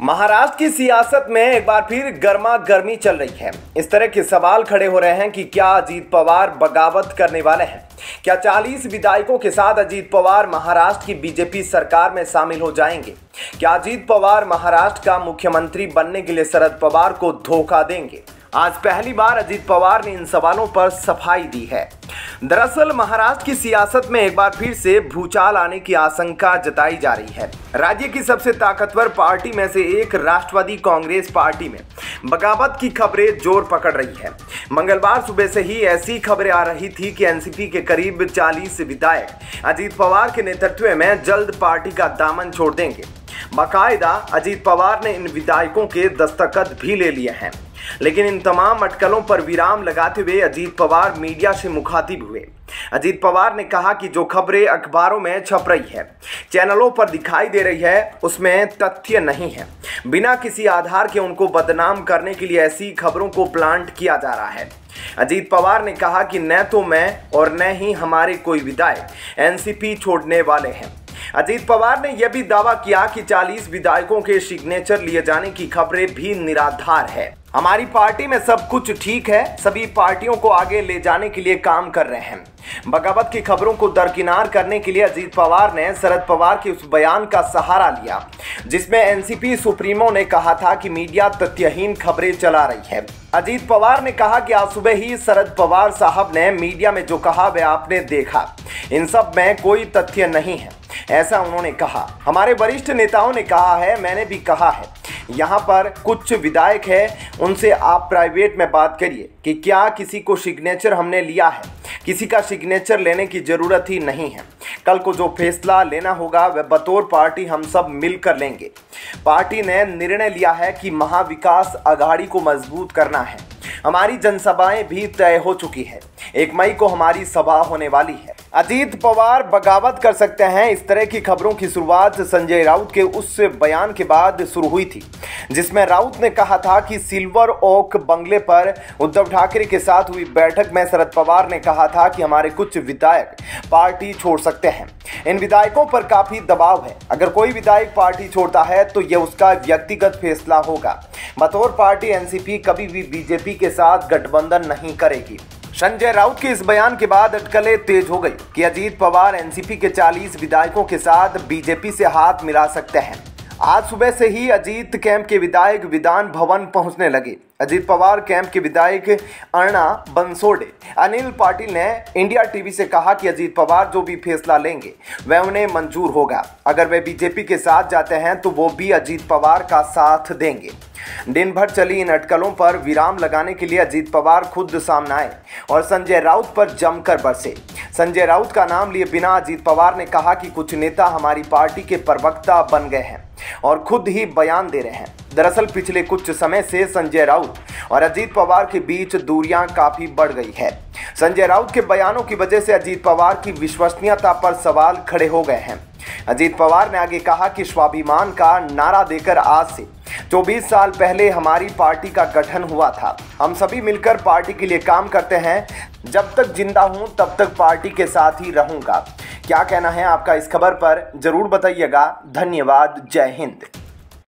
महाराष्ट्र की सियासत में एक बार फिर गर्मा गर्मी चल रही है। इस तरह के सवाल खड़े हो रहे हैं कि क्या अजीत पवार बगावत करने वाले हैं? क्या 40 विधायकों के साथ अजीत पवार महाराष्ट्र की बीजेपी सरकार में शामिल हो जाएंगे? क्या अजीत पवार महाराष्ट्र का मुख्यमंत्री बनने के लिए शरद पवार को धोखा देंगे? आज पहली बार अजीत पवार ने इन सवालों पर सफाई दी है। दरअसल महाराष्ट्र की सियासत में एक बार फिर से भूचाल आने की आशंका जताई जा रही है। राज्य की सबसे ताकतवर पार्टी में से एक राष्ट्रवादी कांग्रेस पार्टी में बगावत की खबरें जोर पकड़ रही है। मंगलवार सुबह से ही ऐसी खबरें आ रही थी कि एनसीपी के करीब 40 विधायक अजीत पवार के नेतृत्व में जल्द पार्टी का दामन छोड़ देंगे। बाकायदा अजीत पवार ने इन विधायकों के दस्तखत भी ले लिए हैं। लेकिन इन तमाम अटकलों पर विराम लगाते हुए अजीत पवार मीडिया से मुखातिब हुए। अजीत पवार ने कहा कि जो खबरें अखबारों में छप रही है, चैनलों पर दिखाई दे रही है, उसमें तथ्य नहीं है। बिना किसी आधार के उनको बदनाम करने के लिए ऐसी खबरों को प्लांट किया जा रहा है। अजीत पवार ने कहा कि न तो मैं और न ही हमारे कोई विधायक एनसीपी छोड़ने वाले हैं। अजीत पवार ने यह भी दावा किया कि 40 विधायकों के सिग्नेचर लिए जाने की खबरें भी निराधार है। हमारी पार्टी में सब कुछ ठीक है, सभी पार्टियों को आगे ले जाने के लिए काम कर रहे हैं। बगावत की खबरों को दरकिनार करने के लिए अजीत पवार ने शरद पवार के उस बयान का सहारा लिया जिसमें एनसीपी सुप्रीमो ने कहा था कि मीडिया तथ्यहीन खबरें चला रही है। अजीत पवार ने कहा कि आज सुबह ही शरद पवार साहब ने मीडिया में जो कहा वह आपने देखा, इन सब में कोई तथ्य नहीं है, ऐसा उन्होंने कहा। हमारे वरिष्ठ नेताओं ने कहा है, मैंने भी कहा है। यहाँ पर कुछ विधायक है, उनसे आप प्राइवेट में बात करिए कि क्या किसी को सिग्नेचर हमने लिया है। किसी का सिग्नेचर लेने की जरूरत ही नहीं है। कल को जो फैसला लेना होगा वह बतौर पार्टी हम सब मिलकर लेंगे। पार्टी ने निर्णय लिया है कि महाविकास अघाड़ी को मजबूत करना है। हमारी जनसभाएं भी तय हो चुकी है। 1 मई को हमारी सभा होने वाली है। अजीत पवार बगावत कर सकते हैं, इस तरह की खबरों की शुरुआत संजय राउत के उस बयान के बाद शुरू हुई थी जिसमें राउत ने कहा था कि सिल्वर ओक बंगले पर उद्धव ठाकरे के साथ हुई बैठक में शरद पवार ने कहा था कि हमारे कुछ विधायक पार्टी छोड़ सकते हैं। इन विधायकों पर काफी दबाव है। अगर कोई विधायक पार्टी छोड़ता है तो यह उसका व्यक्तिगत फैसला होगा। बतौर पार्टी एनसीपी कभी भी बीजेपी के साथ गठबंधन नहीं करेगी। संजय राउत के इस बयान के बाद अटकलें तेज हो गई कि अजीत पवार एनसीपी के 40 विधायकों के साथ बीजेपी से हाथ मिला सकते हैं। आज सुबह से ही अजीत कैंप के विधायक विधान भवन पहुंचने लगे। अजीत पवार कैंप के विधायक अरुणा बनसोडे अनिल पाटिल ने इंडिया टीवी से कहा कि अजीत पवार जो भी फैसला लेंगे वह उन्हें मंजूर होगा। अगर वे बीजेपी के साथ जाते हैं तो वो भी अजीत पवार का साथ देंगे। दिन भर चली इन अटकलों पर विराम लगाने के लिए अजीत पवार खुद सामने आए और संजय राउत पर जमकर बरसे। संजय राउत का नाम लिए बिना अजीत पवार ने कहा कि कुछ नेता हमारी पार्टी के प्रवक्ता बन गए हैं और खुद ही बयान दे रहे हैं। दरअसल पिछले कुछ समय से संजय राउत और अजीत पवार के बीच दूरियां काफी बढ़ गई है। संजय राउत के बयानों की वजह से अजीत पवार की विश्वसनीयता पर सवाल खड़े हो गए हैं। अजीत पवार ने आगे कहा कि स्वाभिमान का नारा देकर आज से 24 साल पहले हमारी पार्टी का गठन हुआ था। हम सभी मिलकर पार्टी के लिए काम करते हैं। जब तक जिंदा हूं तब तक पार्टी के साथ ही रहूंगा। क्या कहना है आपका इस खबर पर जरूर बताइएगा। धन्यवाद। जय हिंद।